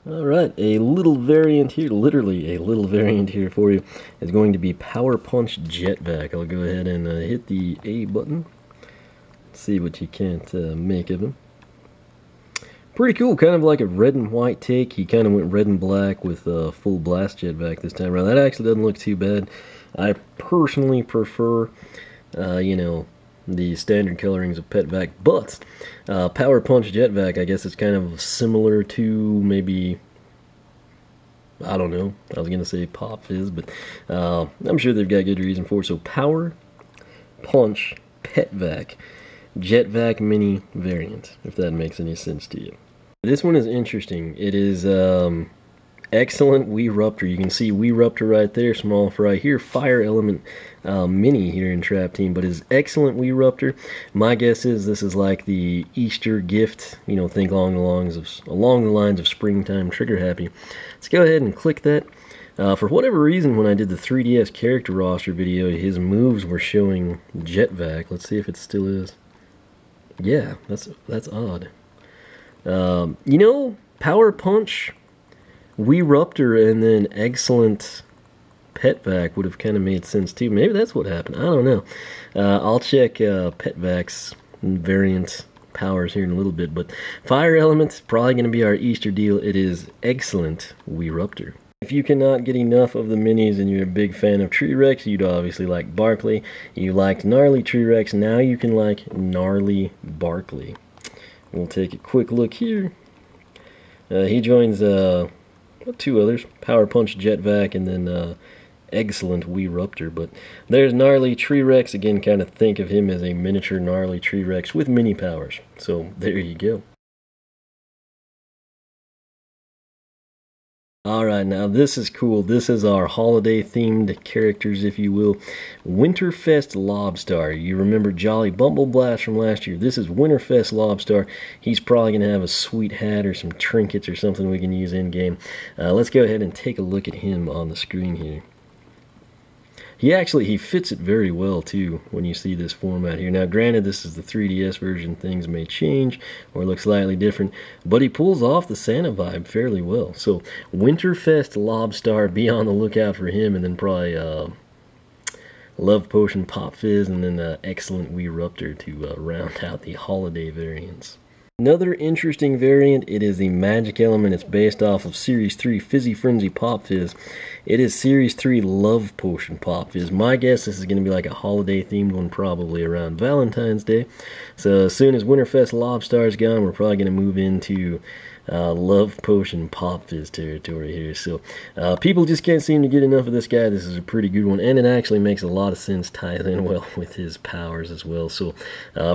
Alright, a little variant here, literally a little variant here for you, is going to be Power Punch Jetvac. I'll go ahead and hit the A button, see what you can't make of him. Pretty cool, kind of like a red and white take. He kind of went red and black with full blast Jetvac this time around. That actually doesn't look too bad. I personally prefer, the standard colorings of Petvac, but Power Punch Jetvac, I guess it's kind of similar to maybe, I don't know, I was going to say Pop Fizz, but I'm sure they've got good reason for it. So Power Punch Petvac Jetvac Mini variant, if that makes any sense to you. This one is interesting. It is excellent Weeruptor. You can see Weeruptor right there, small fry here, Fire Element Mini here in Trap Team, but is excellent Weeruptor. My guess is this is like the Easter gift, think along the lines of springtime trigger happy. Let's go ahead and click that. For whatever reason, when I did the 3DS character roster video, his moves were showing Jetvac. Let's see if it still is. Yeah, that's odd. Power Punch, Weeruptor, and then excellent Petvac would have kind of made sense too. Maybe that's what happened. I don't know. I'll check Petvac's variant powers here in a little bit, but Fire Element's probably going to be our Easter deal. It is excellent Weeruptor. If you cannot get enough of the minis and you're a big fan of Tree-Rex, you'd obviously like Barkley. You liked Gnarly Tree-Rex, now you can like Gnarly Barkley. We'll take a quick look here. He joins two others, Power Punch Jetvac and then excellent Weeruptor. But there's Gnarly Tree-Rex. Again, kind of think of him as a miniature Gnarly Tree-Rex with mini powers. So there you go. Alright, now this is cool. This is our holiday-themed characters, if you will. Winterfest Lobstar. You remember Jolly Bumble Blast from last year. This is Winterfest Lobstar. He's probably going to have a sweet hat or some trinkets or something we can use in-game. Let's go ahead and take a look at him on the screen here. He fits it very well too when you see this format here. Now granted, this is the 3DS version, things may change or look slightly different, but he pulls off the Santa vibe fairly well. So Winterfest Lobstar, be on the lookout for him, and then probably Love Potion Pop Fizz, and then excellent Weeruptor to round out the holiday variants. Another interesting variant, it is the Magic Element. It's based off of Series 3 Fizzy Frenzy Pop Fizz. It is Series 3 Love Potion Pop Fizz. My guess this is going to be like a holiday-themed one, probably around Valentine's Day. So as soon as Winterfest Lobstar is gone, we're probably going to move into Love Potion Pop Fizz territory here. So people just can't seem to get enough of this guy. This is a pretty good one, and it actually makes a lot of sense, ties in well with his powers as well. So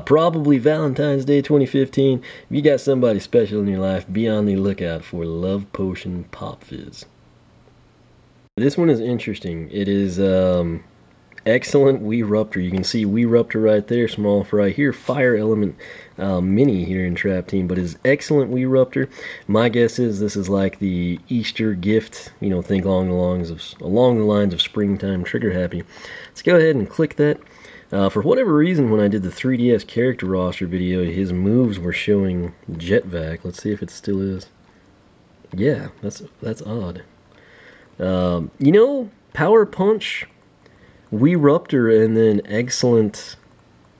probably Valentine's Day 2015. If you got somebody special in your life, be on the lookout for Love Potion Pop Fizz. This one is interesting. It is excellent Weeruptor. You can see Weeruptor right there, small fry here, Fire Element Mini here in Trap Team, but is excellent Weeruptor. My guess is this is like the Easter gift, think along the lines of springtime trigger happy. Let's go ahead and click that. For whatever reason, when I did the 3DS character roster video, his moves were showing Jetvac. Let's see if it still is. Yeah, that's odd. Power Punch, Weeruptor, and then excellent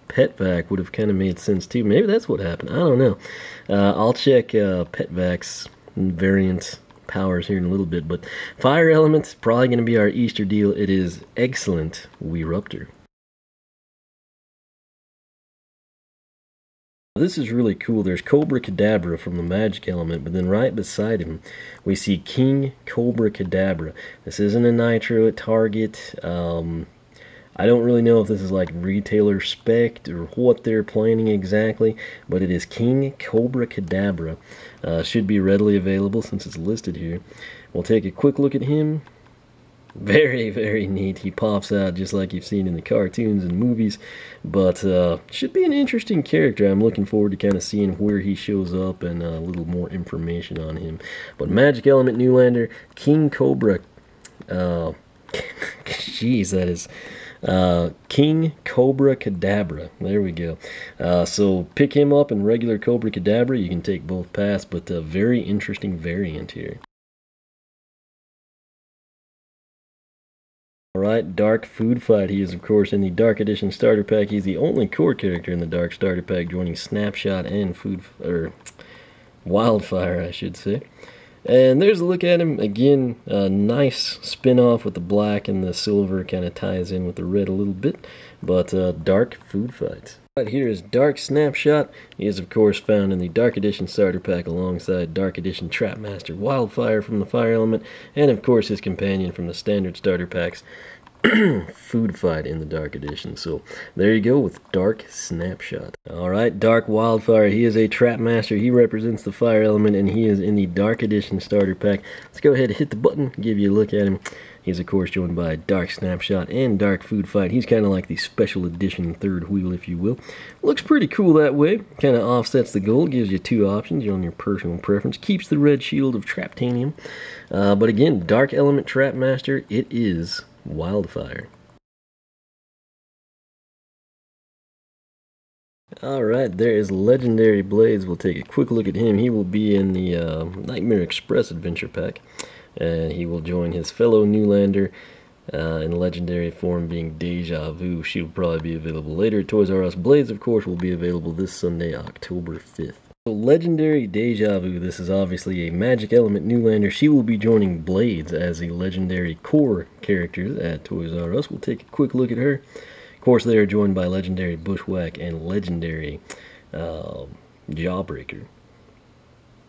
Petvac would have kind of made sense too. Maybe that's what happened. I don't know. I'll check Petvac's variant powers here in a little bit, but Fire Element's probably going to be our Easter deal. It is excellent Weeruptor. This is really cool. There's Cobra Kadabra from the Magic Element, but then right beside him we see King Cobra Kadabra. This isn't a Nitro at Target. I don't really know if this is like retailer spec or what they're planning exactly, but it is King Cobra Kadabra. Should be readily available since it's listed here. We'll take a quick look at him. Very, very neat. He pops out just like you've seen in the cartoons and movies, but should be an interesting character. I'm looking forward to kind of seeing where he shows up and a little more information on him. But Magic Element Newlander, King Cobra, jeez, that is King Cobra Kadabra. There we go. So pick him up in regular Cobra Kadabra. You can take both paths, but a very interesting variant here. Alright, Dark Food Fight. He is, of course, in the Dark Edition Starter Pack. He's the only core character in the Dark Starter Pack, joining Snapshot and Wildfire, I should say. And there's a look at him. Again, a nice spin-off with the black and the silver. Kind of ties in with the red a little bit. But Dark Food Fight. Right here is Dark Snapshot. He is, of course, found in the Dark Edition Starter Pack alongside Dark Edition Trap Master Wildfire from the Fire Element, and, of course, his companion from the Standard Starter Packs, Food Fight in the Dark Edition. So there you go with Dark Snapshot. Alright, Dark Wildfire. He is a Trap Master. He represents the Fire Element, and he is in the Dark Edition Starter Pack. Let's go ahead and hit the button, give you a look at him. He's, of course, joined by Dark Snapshot and Dark Food Fight. He's kind of like the special edition third wheel, if you will. Looks pretty cool that way. Kind of offsets the gold, gives you two options on your personal preference. Keeps the red shield of Traptanium. But again, Dark Element Trap Master, it is Wildfire. Alright, there is Legendary Blades. We'll take a quick look at him. He will be in the Nightmare Express Adventure Pack. And he will join his fellow Newlander in legendary form, being Deja Vu. She will probably be available later at Toys R Us. Blades, of course, will be available this Sunday, October 5th. So Legendary Deja Vu, this is obviously a Magic Element Newlander. She will be joining Blades as a legendary core character at Toys R Us. We'll take a quick look at her. Of course, they are joined by Legendary Bushwhack and Legendary Jawbreaker.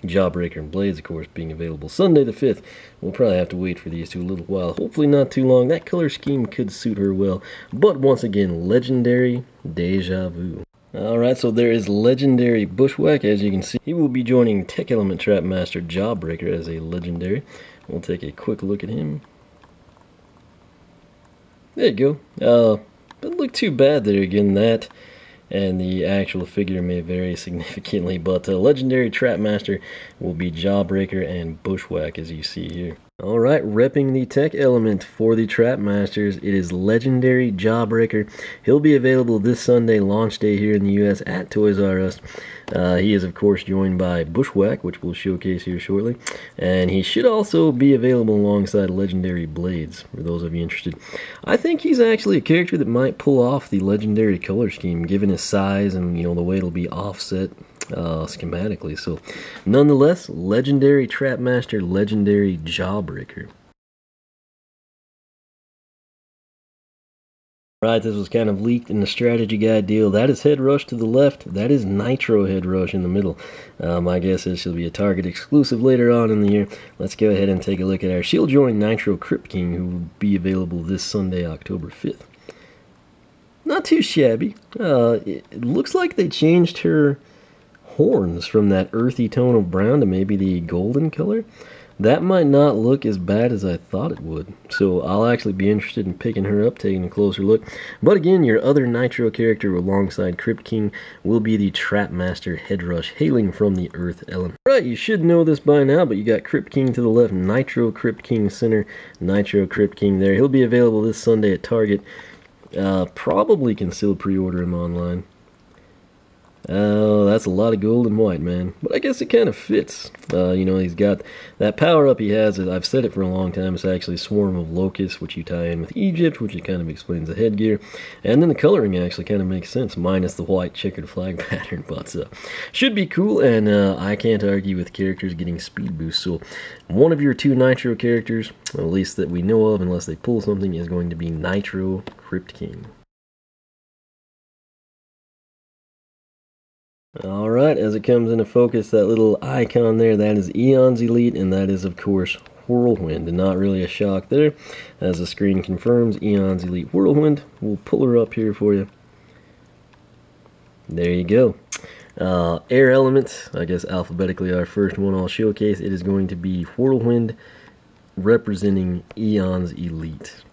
Jawbreaker and Blades, of course, being available Sunday the 5th. We'll probably have to wait for these two a little while. Hopefully not too long. That color scheme could suit her well. But once again, Legendary Deja Vu. Alright, so there is Legendary Bushwhack, as you can see. He will be joining Tech Element Trap Master Jawbreaker as a legendary. We'll take a quick look at him. There you go. Doesn't look too bad there. Again, that and the actual figure may vary significantly, but Legendary Trap Master will be Jawbreaker and Bushwhack, as you see here. Alright, repping the Tech Element for the Trap Masters, it is Legendary Jawbreaker. He'll be available this Sunday, launch day here in the US at Toys R Us. He is, of course, joined by Bushwhack, which we'll showcase here shortly. And he should also be available alongside Legendary Blades, for those of you interested. I think he's actually a character that might pull off the Legendary color scheme, given his size and, you know, the way it'll be offset schematically. So, nonetheless, Legendary Trap Master, Legendary Jawbreaker. Right, this was kind of leaked in the strategy guide deal. That is Head Rush to the left. That is Nitro Head Rush in the middle. My guess is she'll be a Target exclusive later on in the year. Let's go ahead and take a look at her. She'll join Nitro Crypt King, who will be available this Sunday, October 5th. Not too shabby. It looks like they changed her horns from that earthy tone of brown to maybe the golden color. That might not look as bad as I thought it would. So I'll actually be interested in picking her up, taking a closer look. But again, your other Nitro character alongside Crypt King will be the Trap Master Head Rush, hailing from the Earth Element. Right, you should know this by now, but you got Crypt King to the left, Nitro Crypt King center, Nitro Crypt King there. He'll be available this Sunday at Target. Probably can still pre-order him online. Oh, that's a lot of gold and white, man. But I guess it kind of fits. You know, he's got that power-up he has. I've said it for a long time. It's actually Swarm of Locusts, which you tie in with Egypt, which it kind of explains the headgear. And then the coloring actually kind of makes sense, minus the white checkered flag pattern. But should be cool, and I can't argue with characters getting speed boost. So one of your two Nitro characters, at least that we know of, unless they pull something, is going to be Nitro Crypt King. Alright, as it comes into focus, that little icon there, that is Eon's Elite, and that is, of course, Whirlwind. And not really a shock there, as the screen confirms, Eon's Elite Whirlwind. We'll pull her up here for you. There you go. Air Element, I guess alphabetically our first one I'll showcase. It is going to be Whirlwind, representing Eon's Elite.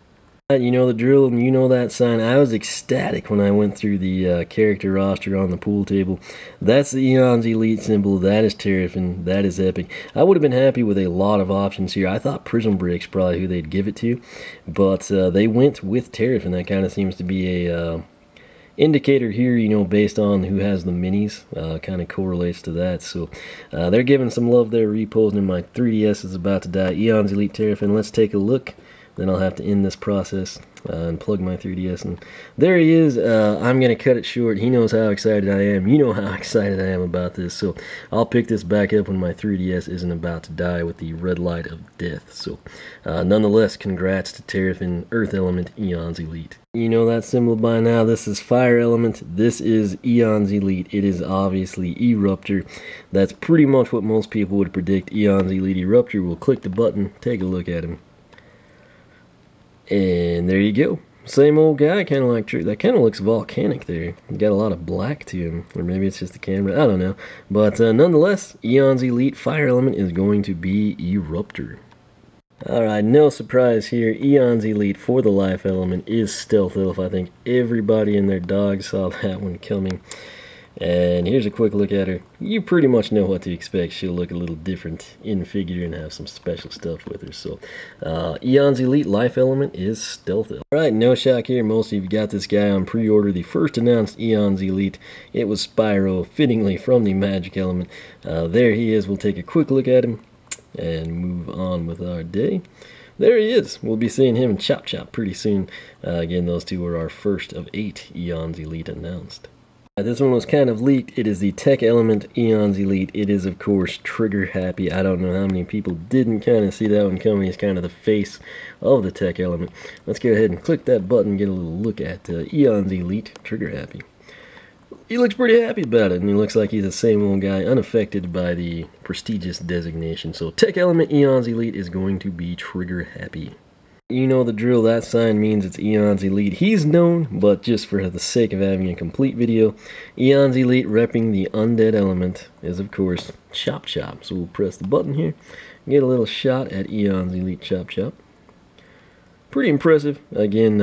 You know the drill, and you know that sign. I was ecstatic when I went through the character roster on the pool table. That's the Eon's Elite symbol. That is terrifying. That is epic. I would have been happy with a lot of options here. I thought Prism Break's probably who they'd give it to, but they went with Terrafin. That kind of seems to be a indicator here, you know, based on who has the minis. Kind of correlates to that. So they're giving some love there, reposing. My 3DS is about to die. Eon's Elite Terrafin. Let's take a look. Then I'll have to end this process and plug my 3DS. And there he is. I'm going to cut it short. He knows how excited I am. You know how excited I am about this. So I'll pick this back up when my 3DS isn't about to die with the red light of death. So nonetheless, congrats to Terrafin Earth Element Eon's Elite. You know that symbol by now. This is Fire Element. This is Eon's Elite. It is obviously Eruptor. That's pretty much what most people would predict. Eon's Elite Eruptor. We'll click the button. Take a look at him. And there you go. Same old guy, kind of like that. Kind of looks volcanic there. Got a lot of black to him, or maybe it's just the camera. I don't know. But nonetheless, Eon's Elite Fire Element is going to be Eruptor. Alright, no surprise here. Eon's Elite for the Life Element is Stealth Elf. I think everybody and their dog saw that one coming. And here's a quick look at her. You pretty much know what to expect. She'll look a little different in figure and have some special stuff with her. So, Eon's Elite Life Element is Stealth Elf. Alright, no shock here. Most of you got this guy on pre-order. The first announced Eon's Elite, it was Spyro, fittingly from the Magic Element. There he is. We'll take a quick look at him and move on with our day. There he is. We'll be seeing him in Chop Chop pretty soon. Again, those two are our first of 8 Eon's Elite announced. This one was kind of leaked. It is the Tech Element Eon's Elite. It is, of course, trigger happy. I don't know how many people didn't kind of see that one coming. It's kind of the face of the Tech Element. Let's go ahead and click that button and get a little look at Eon's Elite trigger happy. He looks pretty happy about it, and he looks like he's the same old guy, unaffected by the prestigious designation. So Tech Element Eon's Elite is going to be trigger happy. You know the drill. That sign means it's Eon's Elite. He's known, but just for the sake of having a complete video, Eon's Elite repping the Undead Element is, of course, Chop Chop. So we'll press the button here, get a little shot at Eon's Elite Chop Chop. Pretty impressive. Again,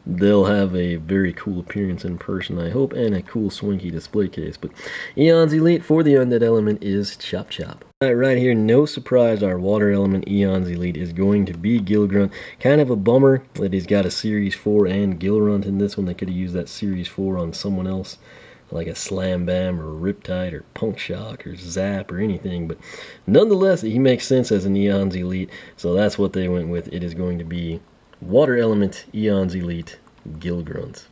they'll have a very cool appearance in person, I hope, and a cool swanky display case. But Eon's Elite for the Undead Element is Chop Chop. Right here, no surprise, our Water Element Eon's Elite is going to be Gilgrunt. Kind of a bummer that he's got a Series 4 and Gilrunt in this one. They could have used that Series 4 on someone else, like a Slam Bam or Riptide or Punk Shock or Zap or anything. But nonetheless, he makes sense as an Eon's Elite, so that's what they went with. It is going to be Water Element Eon's Elite Gilgrunt.